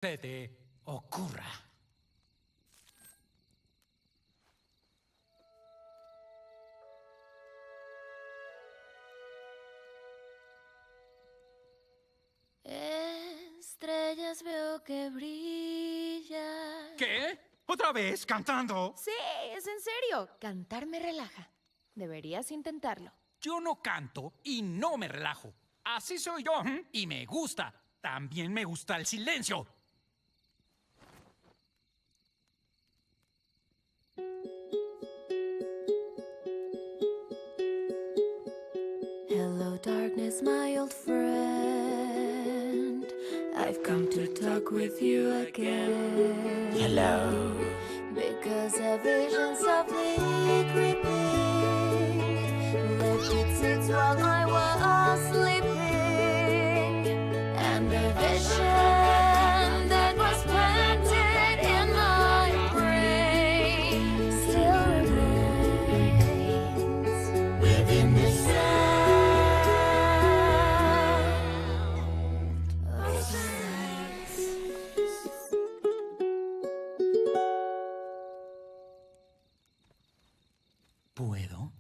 se te ocurra. Estrellas veo que brillan. ¿Qué? ¿Otra vez cantando? Sí, es en serio. Cantar me relaja. Deberías intentarlo. Yo no canto y no me relajo. Así soy yo y me gusta. También me gusta el silencio. Hello, darkness, my old friend. I've come to talk with you again. Hello. Because a vision softly creeping left its seeds while I was sleeping. And the vision that was planted in my brain still remains within the sound of silence. ¿Puedo?